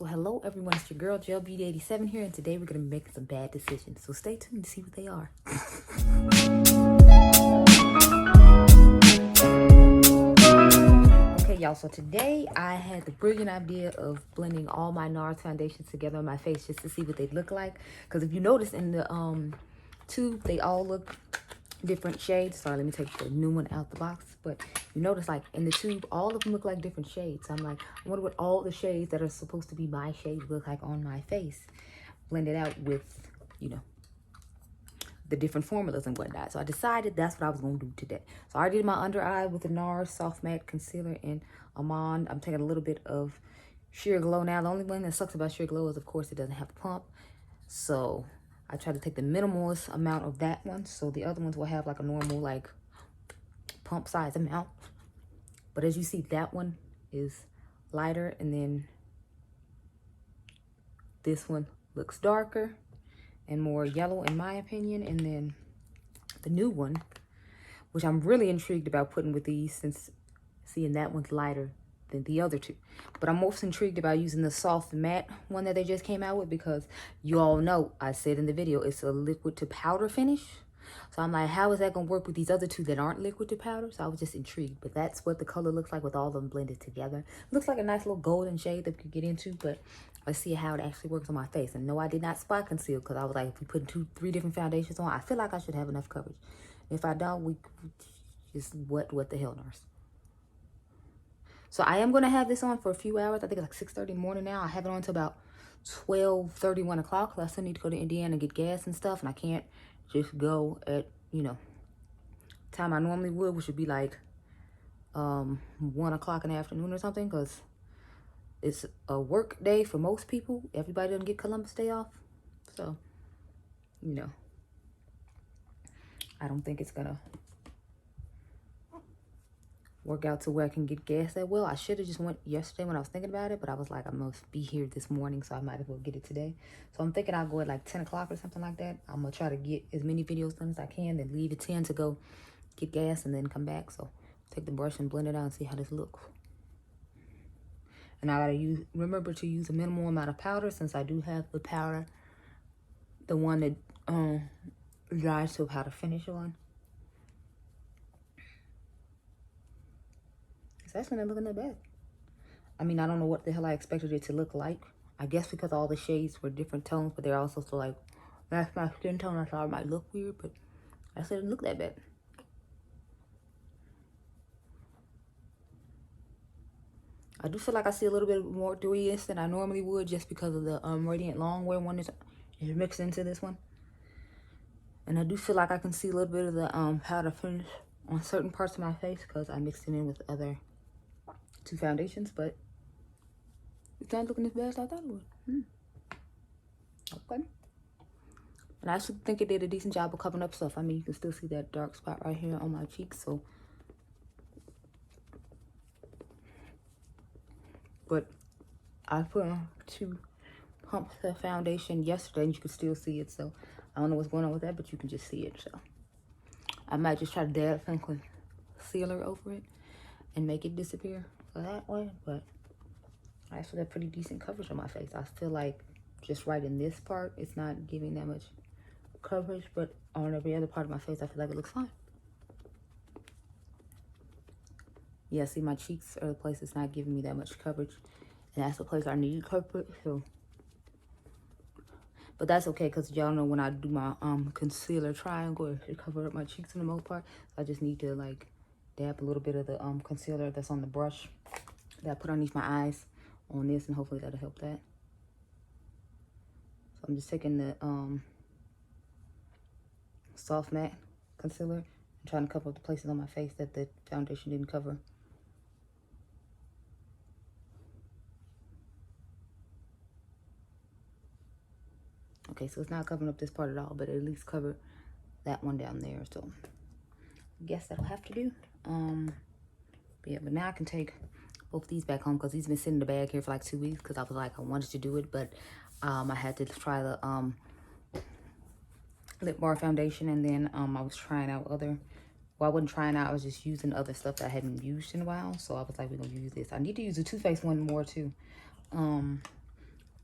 So hello everyone, it's your girl JLB87 here, and today we're going to be making some bad decisions. So stay tuned to see what they are. Okay y'all, so today I had the brilliant idea of blending all my Nars foundations together on my face just to see what they look like. Because if you notice in the tube, they all look different shades. Sorry, let me take the new one out the box. But you notice, like, in the tube, all of them look like different shades. So I'm like, I wonder what all the shades that are supposed to be my shades look like on my face, blended out with, you know, the different formulas and whatnot. So I decided that's what I was going to do today. So I did my under eye with the Nars Soft Matte Concealer in Almond. I'm taking a little bit of Sheer Glow now. The only thing that sucks about Sheer Glow is, of course, it doesn't have a pump. So I try to take the minimalist amount of that one. So the other ones will have like a normal, like, pump size amount. But as you see, that one is lighter, and then this one looks darker and more yellow in my opinion. And then the new one, which I'm really intrigued about putting with these, since seeing that one's lighter than the other two. But I'm most intrigued about using the soft matte one that they just came out with, because you all know I said in the video it's a liquid to powder finish. So I'm like, how is that gonna work with these other two that aren't liquid to powder? So I was just intrigued. But that's what the color looks like with all of them blended together. Looks like a nice little golden shade that we could get into, but let's see how it actually works on my face. And no, I did not spot conceal, because I was like, if we put three different foundations on, I feel like I should have enough coverage. If I don't, we just what the hell, Nars. So I am going to have this on for a few hours. I think it's like 6:30 in the morning now. I have it on until about 12:30, 1 o'clock. I still need to go to Indiana and get gas and stuff. And I can't just go at, you know, time I normally would, which would be like 1 o'clock in the afternoon or something. Because it's a work day for most people. Everybody doesn't get Columbus Day off. So, you know, I don't think it's going to work out to where I can get gas that well. I should have just went yesterday when I was thinking about it, but I was like, I must be here this morning, so I might as well get it today. So I'm thinking I'll go at like 10 o'clock or something like that. I'm gonna try to get as many videos done as I can, then leave at 10 to go get gas and then come back. So take the brush and blend it out and see how this looks. And I gotta remember to use a minimal amount of powder, since I do have the powder, the one that dries to a powder finish on. It's actually not looking that bad. I mean, I don't know what the hell I expected it to look like. I guess because all the shades were different tones, but they're also so like, that's my skin tone. I thought it might look weird, but actually it didn't look that bad. I do feel like I see a little bit more dewiness than I normally would, just because of the Radiant Longwear one is mixed into this one. And I do feel like I can see a little bit of the powder finish on certain parts of my face, because I mixed it in with other two foundations, but it's not looking as bad as I thought it would. Okay. And I actually think it did a decent job of covering up stuff. I mean, you can still see that dark spot right here on my cheek, so. But I put on 2 pumps of foundation yesterday, and you can still see it, so I don't know what's going on with that, but you can just see it. So I might just try to dab some concealer over it and make it disappear for that way. But I actually have pretty decent coverage on my face. I feel like just right in this part, it's not giving that much coverage, but on every other part of my face, I feel like it looks fine. Yeah, see, my cheeks are the place that's not giving me that much coverage, and that's the place I need coverage. So, but that's okay, because y'all know when I do my concealer triangle, it cover up my cheeks for the most part. I just need to like dab a little bit of the concealer that's on the brush that I put underneath my eyes on this, and hopefully that'll help that. So I'm just taking the soft matte concealer and trying to cover up the places on my face that the foundation didn't cover. Okay, so it's not covering up this part at all, but at least cover that one down there. So I guess that'll have to do. Yeah, but now I can take both these back home, because these been sitting in the bag here for like 2 weeks, because I was like, I wanted to do it, but I had to try the lip bar foundation, and then I was trying out other, well, I wasn't trying out, I was just using other stuff that I hadn't used in a while. So I was like, we're gonna use this. I need to use the Too Faced one more too.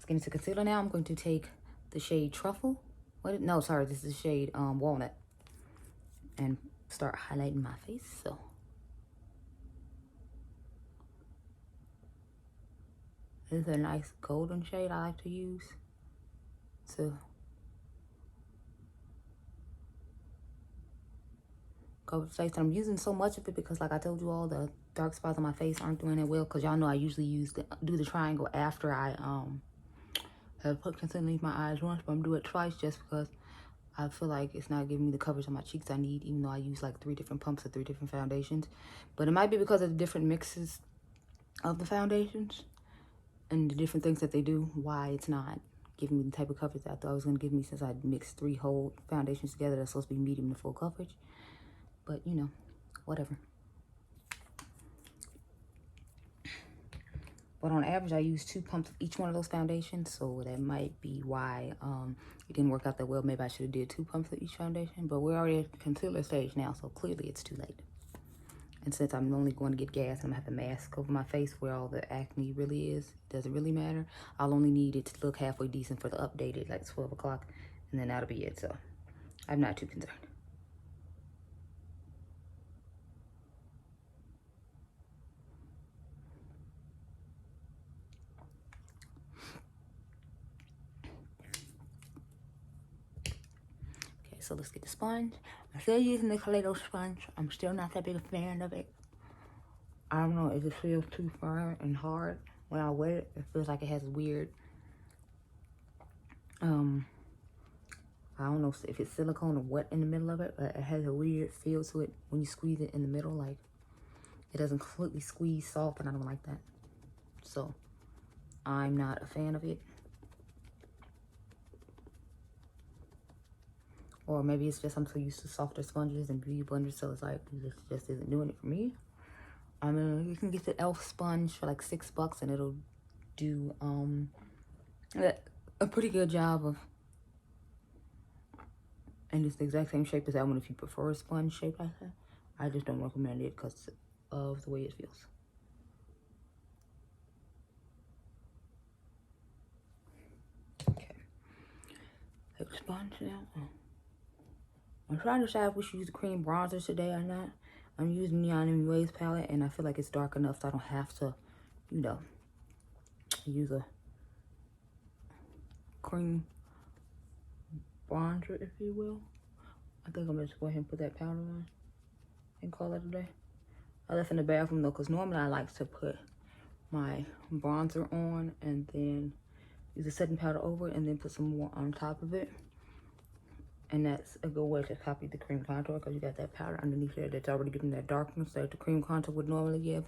Let's get into concealer now. I'm going to take the shade Truffle. No, sorry, this is the shade Walnut. And start highlighting my face. So this is a nice golden shade I like to use to cover the face. And I'm using so much of it because, like I told you all, the dark spots on my face aren't doing it well. Because y'all know I usually do the triangle after I have put concealer underneath my eyes once, but I'm doing it twice just because I feel like it's not giving me the coverage on my cheeks I need, even though I use like 3 different pumps of 3 different foundations. But it might be because of the different mixes of the foundations and the different things that they do, why it's not giving me the type of coverage that I thought it was going to give me, since I mixed 3 whole foundations together that's supposed to be medium to full coverage. But, you know, whatever. But on average, I use 2 pumps of each one of those foundations, so that might be why it didn't work out that well. Maybe I should have did 2 pumps of each foundation, but we're already at the concealer stage now, so clearly it's too late. And since I'm only going to get gas, I'm going to have a mask over my face where all the acne really is. It doesn't really matter. I'll only need it to look halfway decent for the updated, like 12 o'clock, and then that'll be it. So I'm not too concerned. Okay, so let's get the sponge. I'm still using the Kaleido sponge. I'm still not that big a fan of it. I don't know, it just feels too firm and hard. When I wet it, it feels like it has a weird, I don't know if it's silicone or what in the middle of it, but it has a weird feel to it when you squeeze it in the middle. Like, it doesn't completely squeeze soft, and I don't like that. So, I'm not a fan of it. Or maybe it's just I'm so used to softer sponges and beauty blenders, so it's like, this just isn't doing it for me. I mean, you can get the e.l.f. sponge for like $6 and it'll do a pretty good job of, and it's the exact same shape as that one if you prefer a sponge shape like that. I just don't recommend it because of the way it feels. Okay. Take the sponge now. I'm trying to decide if we should use the cream bronzer today or not. I'm using Adriangameover's palette, and I feel like it's dark enough so I don't have to, you know, use a cream bronzer, if you will. I think I'm gonna just go ahead and put that powder on and call it a day. I left in the bathroom though, because normally I like to put my bronzer on and then use a setting powder over it and then put some more on top of it. And that's a good way to copy the cream contour, because you got that powder underneath there that's already giving that darkness that the cream contour would normally give.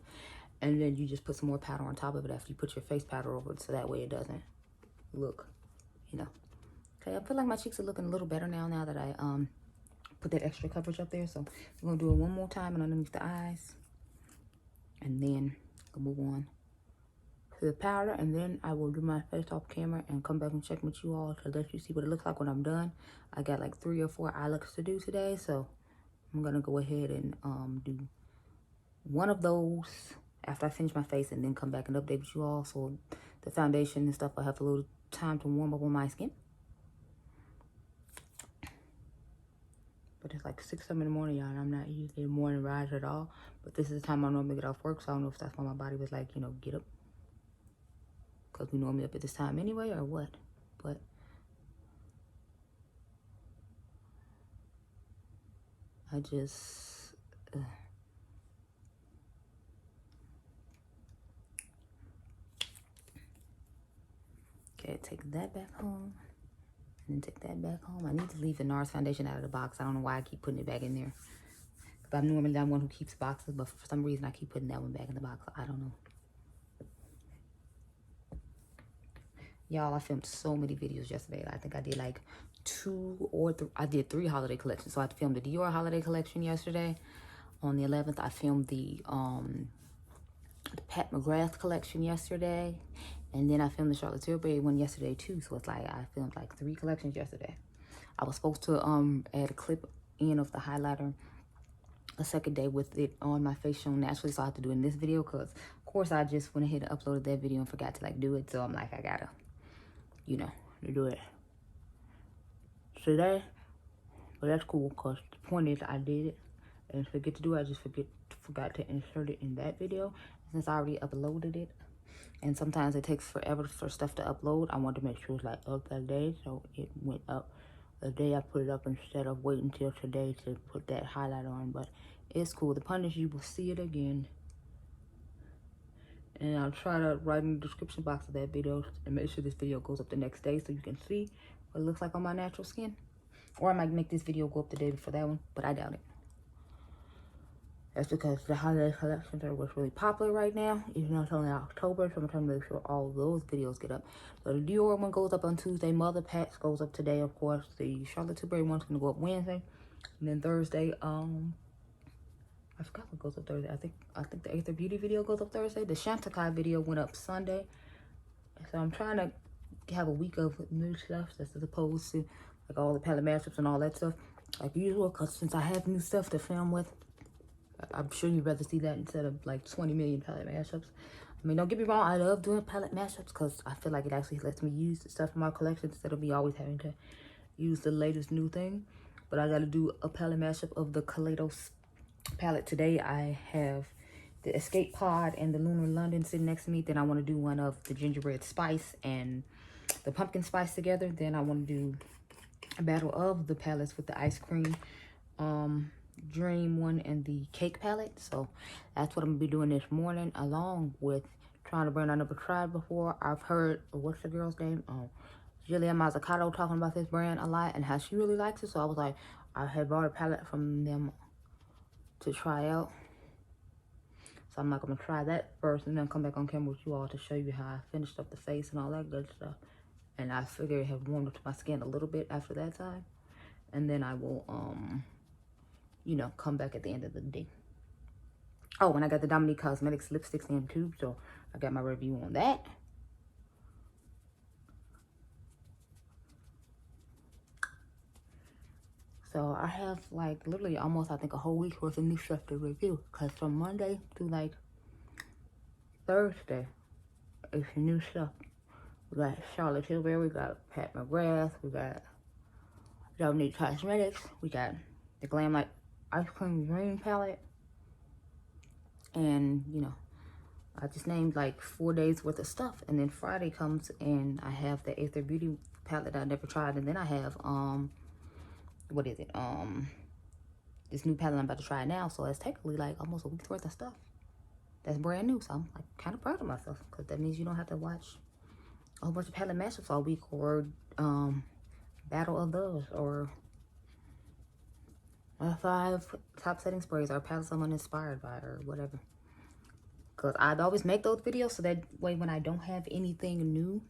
And then you just put some more powder on top of it after you put your face powder over it, so that way it doesn't look, you know. Okay, I feel like my cheeks are looking a little better now that I put that extra coverage up there. So I'm gonna do it one more time and underneath the eyes. And then I'll move on to the powder, and then I will do my face off camera and come back and check with you all to let you see what it looks like when I'm done. I got like 3 or 4 eye looks to do today, so I'm gonna go ahead and do one of those after I finish my face, and then come back and update with you all. So the foundation and stuff, I have a little time to warm up on my skin. But it's like 6, 7 in the morning, y'all, and I'm not usually a morning riser at all. But this is the time I normally get off work, so I don't know if that's why my body was like, you know, get up. Because we normally up at this time anyway, or what. But I just... Okay, take that back home. And then take that back home. I need to leave the Nars foundation out of the box. I don't know why I keep putting it back in there. But I'm normally that one who keeps boxes, but for some reason I keep putting that one back in the box. I don't know. Y'all, I filmed so many videos yesterday. I think I did like 2 or 3. I did 3 holiday collections. So I filmed the Dior holiday collection yesterday. On the 11th, I filmed the Pat McGrath collection yesterday. And then I filmed the Charlotte Tilbury one yesterday too. So it's like I filmed like 3 collections yesterday. I was supposed to add a clip in of the highlighter a second day with it on my face shown naturally, so I have to do it in this video, because of course I just went ahead and uploaded that video and forgot to like do it. So I'm like, I gotta you know, to do it today. But that's cool, because the point is I did it. And forget to do it, I just forgot to insert it in that video. Since I already uploaded it, and sometimes it takes forever for stuff to upload, I wanted to make sure it's like up that day, so it went up the day I put it up instead of waiting till today to put that highlight on. But it's cool. The punish, you will see it again. And I'll try to write in the description box of that video and make sure this video goes up the next day so you can see what it looks like on my natural skin. Or I might make this video go up the day before that one, but I doubt it. That's because the holiday collections are what's really popular right now. Even though it's only October, so I'm trying to make sure all of those videos get up. So the Dior one goes up on Tuesday. Mother Packs goes up today, of course. The Charlotte Tilbury one's gonna go up Wednesday. And then Thursday, I forgot what goes up Thursday. I think the Aether Beauty video goes up Thursday. The Chantecaille video went up Sunday. So I'm trying to have a week of new stuff as opposed to like all the palette mashups and all that stuff like usual, because since I have new stuff to film with, I'm sure you'd rather see that instead of like 20 million palette mashups. I mean, don't get me wrong, I love doing palette mashups because I feel like it actually lets me use the stuff in my collection instead of me always having to use the latest new thing. But I gotta do a palette mashup of the Kaleidos palette today. I have the Escape Pod and the Lunar London sitting next to me. Then I want to do one of the Gingerbread Spice and the Pumpkin Spice together. Then I want to do a battle of the palettes with the Ice Cream Dream one and the Cake palette. So that's what I'm gonna be doing this morning, along with trying to brand I never tried before. I've heard, what's the girl's name? Julia Mazzucato talking about this brand a lot and how she really likes it. So I was like, I had bought a palette from them to try out. So I'm not gonna try that first and then come back on camera with you all to show you how I finished up the face and all that good stuff. And I figure it have warmed up to my skin a little bit after that time. And then I will, you know, come back at the end of the day. Oh, and I got the Dominique Cosmetics lipsticks in too, so I got my review on that. So I have like literally almost, I think, a whole week's worth of new stuff to review, because from Monday to like Thursday, it's new stuff. We got Charlotte Tilbury, we got Pat McGrath, we got Dominique Cosmetics, we got the Glam Light Ice Cream Dream palette. And, you know, I just named like 4 days worth of stuff. And then Friday comes and I have the Aether Beauty palette that I never tried. And then I have, what is it? This new palette I'm about to try now. So it's technically like almost a week's worth of stuff that's brand new. So I'm like kind of proud of myself, because that means you don't have to watch a whole bunch of palette mashups all week, or battle of those, or 5 top setting sprays, or palettes I'm uninspired by, or whatever. Because I'd always make those videos so that way when I don't have anything new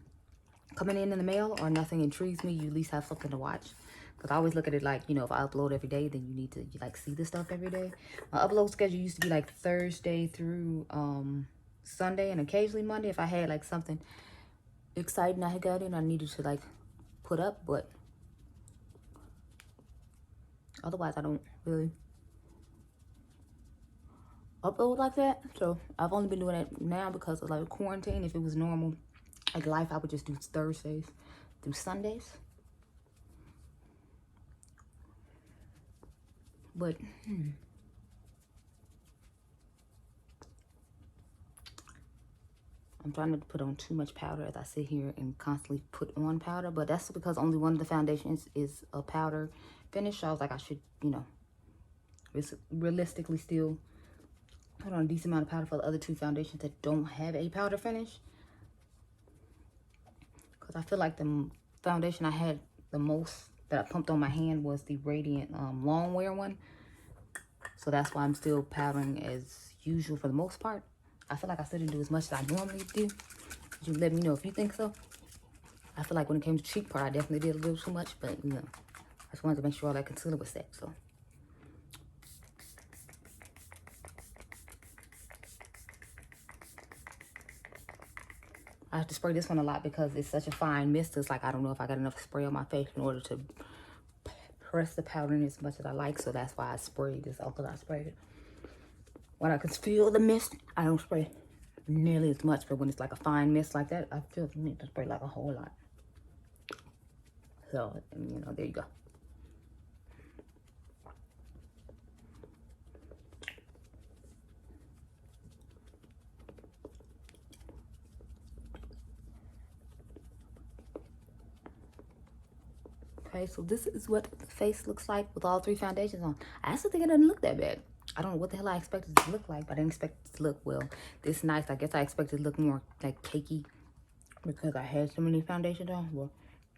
coming in the mail or nothing intrigues me, you at least have something to watch. Because I always look at it like, you know, if I upload every day, then you need to like see the stuff every day. My upload schedule used to be like Thursday through Sunday, and occasionally Monday if I had like something exciting I had got in I needed to like put up. But otherwise I don't really upload like that. So I've only been doing it now because of like quarantine. If it was normal like life, I would just do Thursdays through Sundays. But I'm trying not to put on too much powder as I sit here and constantly put on powder. But that's because only one of the foundations is a powder finish. So I was like, I should, you know, realistically still put on a decent amount of powder for the other 2 foundations that don't have a powder finish. Because I feel like the foundation I had the most that I pumped on my hand was the Radiant Long Wear one. So that's why I'm still powdering as usual for the most part. I feel like I still didn't do as much as I normally do. You let me know if you think so. I feel like when it came to cheek part, I definitely did a little too much. But, you know, I just wanted to make sure all that concealer was set. So I have to spray this one a lot because it's such a fine mist. It's like, I don't know if I got enough spray on my face in order to press the powder in as much as I like. So that's why I sprayed this off, because I sprayed it. When I can feel the mist, I don't spray nearly as much. But when it's like a fine mist like that, I feel the need to spray like a whole lot. So, you know, there you go. Okay, so this is what the face looks like with all three foundations on. I actually think it doesn't look that bad. I don't know what the hell I expected it to look like, but I didn't expect it to look, well, this nice. I guess I expected it to look more like cakey because I had so many foundations on. Well,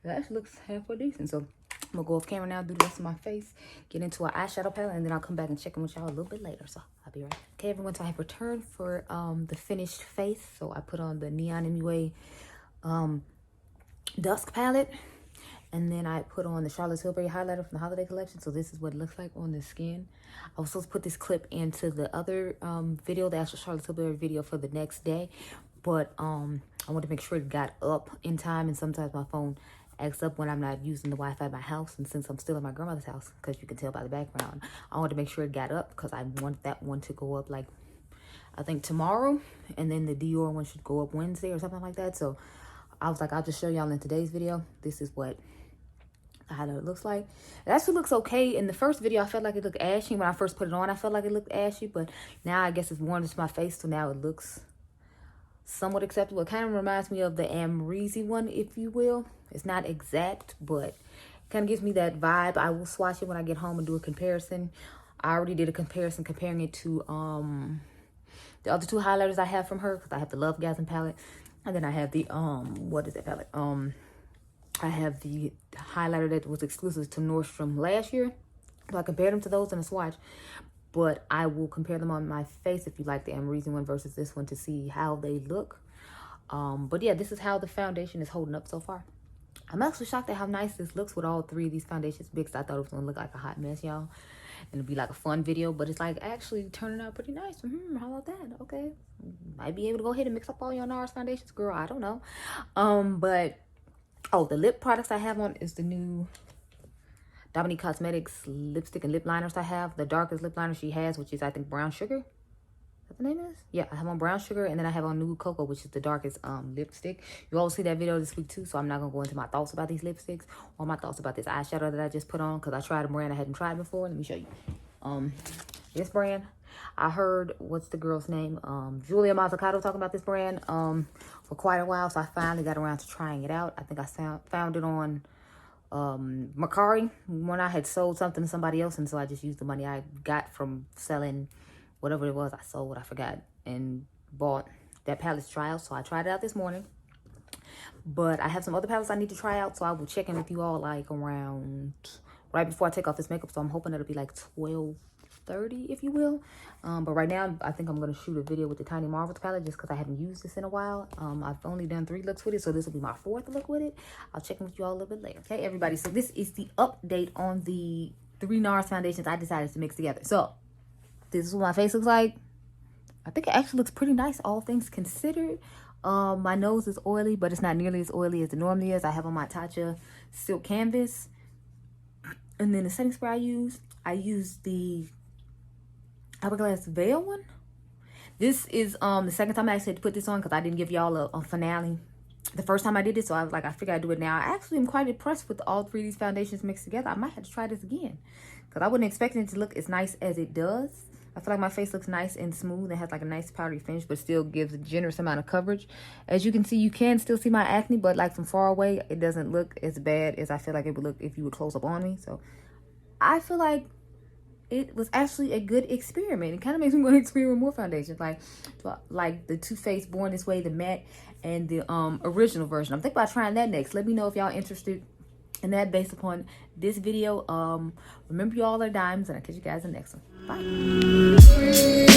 it actually looks halfway decent. So I'm gonna go off camera now, do the rest of my face, get into an eyeshadow palette, and then I'll come back and check in with y'all a little bit later. So I'll be right back. Okay, everyone, so I have returned for the finished face. So I put on the Adriangameover Dusk palette. And then I put on the Charlotte Tilbury highlighter from the holiday collection. So this is what it looks like on the skin. I was supposed to put this clip into the other video, the actual Charlotte Tilbury video for the next day. But I wanted to make sure it got up in time. And sometimes my phone acts up when I'm not using the Wi-Fi at my house. And since I'm still at my grandmother's house, because you can tell by the background, I wanted to make sure it got up because I want that one to go up like, I think tomorrow. And then the Dior one should go up Wednesday or something like that. So I was like, I'll just show y'all in today's video. This is what how it looks like. It actually looks okay. In the first video, I felt like it looked ashy. When I first put it on, I felt like it looked ashy, but now I guess it's worn into my face, so now it looks somewhat acceptable. It kind of reminds me of the Amrezy one, if you will. It's not exact, but it kind of gives me that vibe. I will swatch it when I get home and do a comparison. I already did a comparison comparing it to the other two highlighters I have from her, because I have the Love Gasm palette, and then I have the what is that palette? I have the highlighter that was exclusive to Nordstrom last year. So I compared them to those in a swatch. But I will compare them on my face if you like the Amrezy one versus this one to see how they look. But yeah, this is how the foundation is holding up so far. I'm actually shocked at how nice this looks with all three of these foundations because I thought it was going to look like a hot mess, y'all. And it'd be like a fun video. But it's like actually turning out pretty nice. How about that? Okay. Might be able to go ahead and mix up all your Nars foundations, girl. I don't know. But... oh, the lip products I have on is the new Dominique Cosmetics lipstick and lip liners I have. The darkest lip liner she has, which is, I think, Brown Sugar. Is that the name is? Yeah, I have on Brown Sugar. And then I have on Nude Cocoa, which is the darkest lipstick. You all see that video this week, too. So I'm not going to go into my thoughts about these lipsticks or my thoughts about this eyeshadow that I just put on. Because I tried a brand I hadn't tried before. Let me show you. This brand. I heard, what's the girl's name? Julia Mazzucato talking about this brand for quite a while. So I finally got around to trying it out. I think I found it on Mercari when I had sold something to somebody else. And so I just used the money I got from selling whatever it was I sold, I forgot, and bought that palette's trial. So I tried it out this morning. But I have some other palettes I need to try out. So I will check in with you all like around right before I take off this makeup. So I'm hoping it'll be like 12:30, if you will. But right now I think I'm going to shoot a video with the Tiny Marvels palette just because I haven't used this in a while. I've only done 3 looks with it, so this will be my 4th look with it. I'll check in with you all a little bit later. Okay, everybody, so this is the update on the 3 Nars foundations I decided to mix together. So this is what my face looks like. I think it actually looks pretty nice, all things considered. My nose is oily, but it's not nearly as oily as it normally is. I have on my Tatcha Silk Canvas. And then the setting spray I use the Hourglass Veil one. This is the second time I actually had to put this on because I didn't give y'all a finale the first time I did it. So I was like, I figured I'd do it now. I actually am quite impressed with all 3 of these foundations mixed together. I might have to try this again because I wasn't expecting it to look as nice as it does. I feel like my face looks nice and smooth. It has like a nice powdery finish, but still gives a generous amount of coverage. As you can see, you can still see my acne, but like from far away, it doesn't look as bad as I feel like it would look if you were close up on me. So I feel like it was actually a good experiment. It kind of makes me want to experiment with more foundations, like the Too Faced Born This Way, the matte, and the original version. I'm thinking about trying that next. Let me know if y'all interested in that based upon this video. Remember, you all are diamonds, and I'll catch you guys in the next one. Bye.